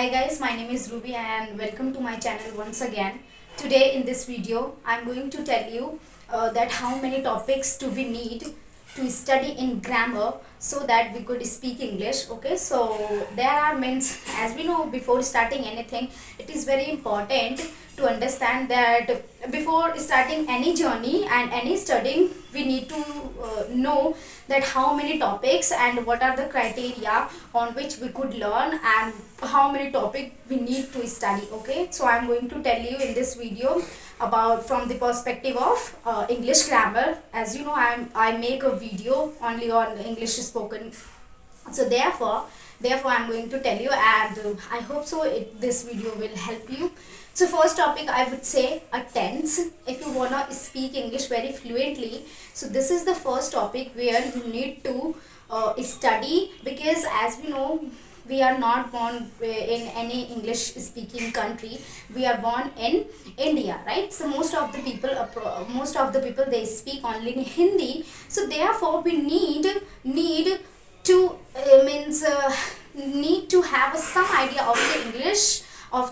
Hi guys, my name is Ruby and welcome to my channel once again. Today in this video, I'm going to tell you that how many topics do we need to study in grammar so that we could speak English. Okay, so there are means, as we know, before starting anything, it is very important to understand that before starting any journey and any studying, we need to know that how many topics and what are the criteria on which we could learn and how many topic we need to study. Okay, so I'm going to tell you in this video about from the perspective of English grammar. As you know, I make a video only on English spoken, so therefore I'm going to tell you, and I hope so this video will help you. So first topic, I would say a tense. If you wanna speak English very fluently, so this is the first topic where you need to study, because as we know, we are not born in any English speaking country. We are born in India, right? So most of the people they speak only in Hindi. So therefore we need to need to have some idea of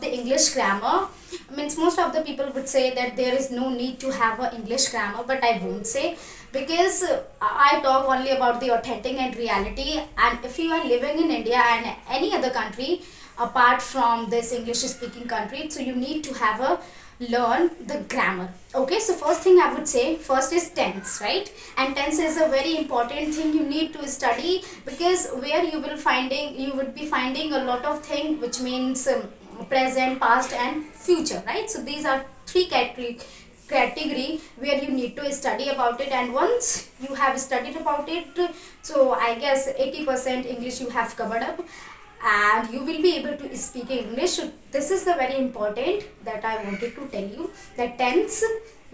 the English grammar. Means most of the people would say that there is no need to have a English grammar, but I won't say, because I talk only about the authentic and reality. And if you are living in India and any other country apart from this English speaking country, so you need to have a learn the grammar. Okay, so first thing I would say, first is tense, right? And tense is a very important thing you need to study, because where you would be finding a lot of things, which means present, past and future, right? So these are three category where you need to study about it, and once you have studied about it, so I guess 80% English you have covered up and you will be able to speak English. So this is the very important that I wanted to tell you, that tense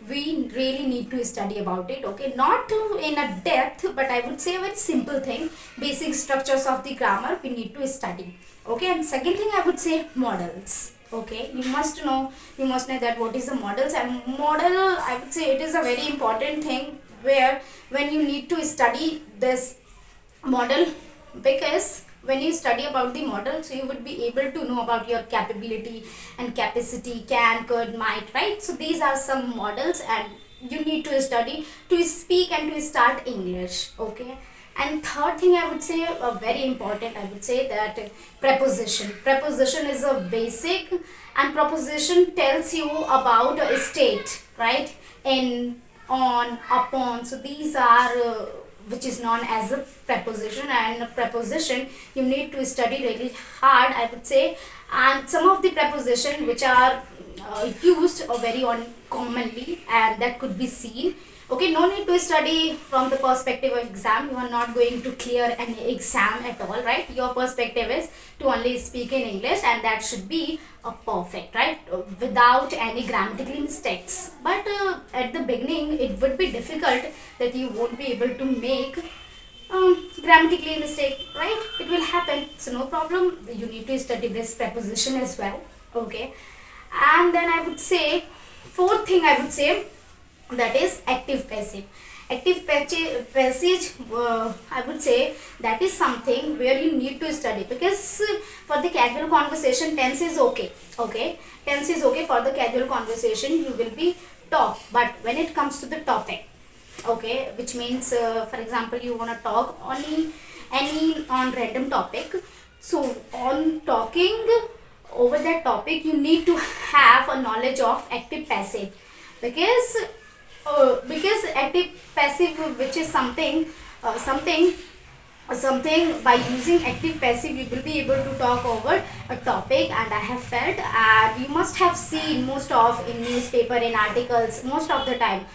we really need to study about it. Okay, not in a depth, but I would say a very simple thing, basic structures of the grammar we need to study. Okay, and second thing I would say modals. Okay, you must know that what is the modals. And modal, I would say, it is a very important thing where when you need to study this model, because when you study about the model, so you would be able to know about your capability and capacity, can, could, might, right? So these are some models and you need to study to speak and to start English. Okay, and third thing I would say, very important, I would say that preposition is a basic, and preposition tells you about a state, right? In, on, upon. So these are which is known as a preposition, and a preposition you need to study really hard, I would say. And some of the preposition which are used very commonly, and that could be seen. Okay, no need to study from the perspective of exam. You are not going to clear any exam at all, right? Your perspective is to only speak in English, and that should be perfect, right? Without any grammatical mistakes. But at the beginning, it would be difficult that you won't be able to make grammatically mistake, right? It will happen. So no problem. You need to study this preposition as well. Okay, and then I would say fourth thing I would say, that is active passive. Active passage, I would say, that is something where you need to study, because for the casual conversation tense is okay. Okay, tense is okay for the casual conversation, you will be talk. But when it comes to the topic, okay, which means for example you want to talk only any on random topic, so on talking over that topic you need to have a knowledge of active passive, because active passive, which is something by using active passive you will be able to talk over a topic. And I have felt, and you must have seen most of in newspaper, in articles, most of the time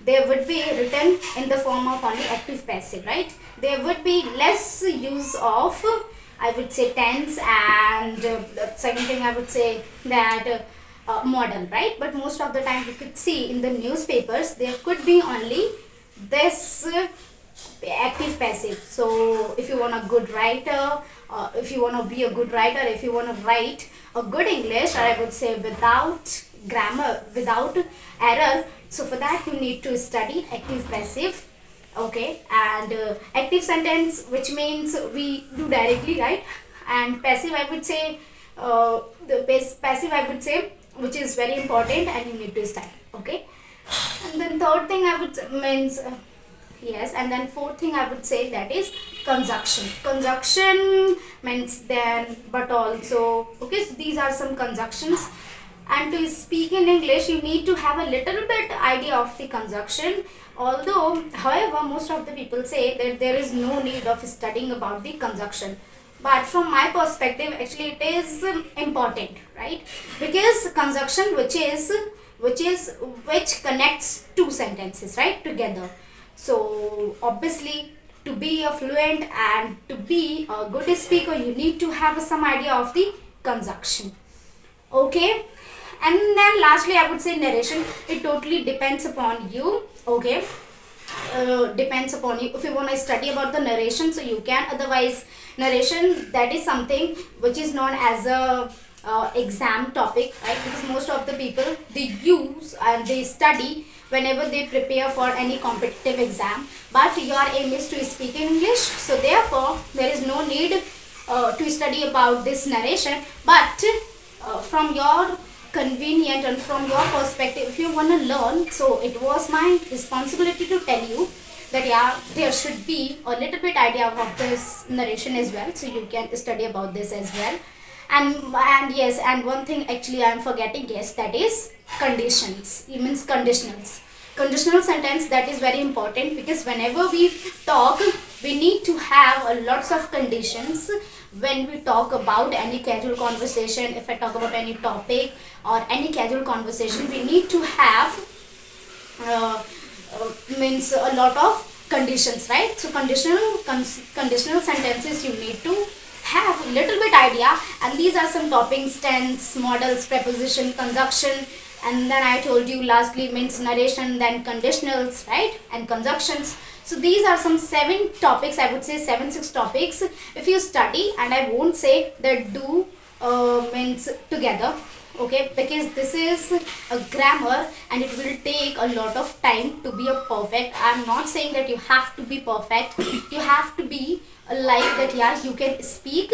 they would be written in the form of only active passive, right? There would be less use of, I would say, tense, and second thing I would say that model, right? But most of the time you could see in the newspapers there could be only this active passive. So if you want a good writer, if you want to be a good writer, if you want to write a good English, or I would say without grammar, without error, so for that you need to study active passive. Okay, and active sentence, which means we do directly, right? And passive, I would say, the passive I would say, which is very important and you need to study. Okay. And then third thing I would means yes, and then fourth thing I would say, that is conjunction. Conjunction means then, but also. Okay, so these are some conjunctions. And to speak in English, you need to have a little bit idea of the conjunction. Although, however, most of the people say that there is no need of studying about the conjunction. But from my perspective, actually it is important, right? Because conjunction, which connects two sentences, right, together. So obviously, to be a fluent and to be a good speaker, you need to have some idea of the conjunction. Okay. And then lastly I would say narration. It totally depends upon you. Okay. Depends upon you. If you want to study about the narration, so you can. Otherwise, narration, that is something which is known as a exam topic, right? Because most of the people, they use and they study whenever they prepare for any competitive exam. But your aim is to speak in English, so therefore there is no need to study about this narration. But from your convenient and from your perspective, if you want to learn, so it was my responsibility to tell you that yeah, there should be a little bit idea of this narration as well, so you can study about this as well. And yes, and one thing actually I am forgetting, yes, that is conditions. It means conditionals. Conditional sentence, that is very important, because whenever we talk, we need to have a lots of conditions. When we talk about any casual conversation, if I talk about any topic or any casual conversation, we need to have means a lot of conditions, right? So conditional sentences, you need to have a little bit idea, and these are some topics: tense, modals, preposition, conjunction, and then I told you lastly means narration, then conditionals, right, and conjunctions. So these are some 7 topics, I would say 6 topics. If you study, and I won't say that do means together, okay, because this is a grammar and it will take a lot of time to be a perfect. I'm not saying that you have to be perfect. You have to be like that, yeah, you can speak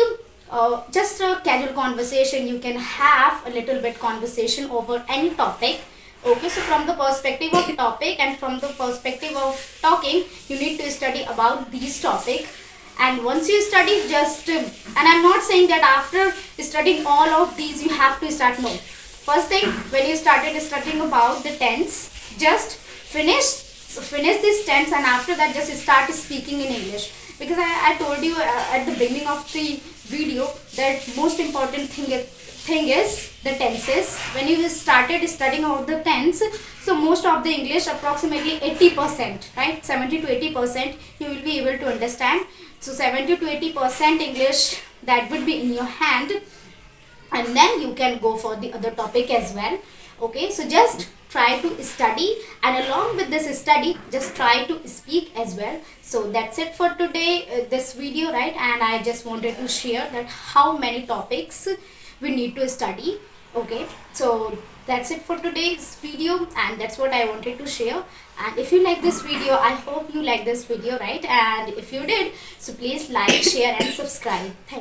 just a casual conversation, you can have a little bit conversation over any topic. Okay, so from the perspective of topic and from the perspective of talking, you need to study about these topic. And once you study, just and I'm not saying that after studying all of these you have to start. No, first thing, when you started studying about the tense, just finish this tense, and after that just start speaking in English. Because I told you at the beginning of the video that most important thing is the tenses. When you started studying about the tense, so most of the English, approximately 80%, right, 70 to 80%, you will be able to understand. So 70 to 80% English, that would be in your hand, and then you can go for the other topic as well. Okay, so just try to study, and along with this study, just try to speak as well. So that's it for today, this video, right? And I just wanted to share that how many topics we need to study. Okay, so that's it for today's video, and that's what I wanted to share. And if you like this video, I hope you like this video, right? And if you did, so please like, share and subscribe. Thank you.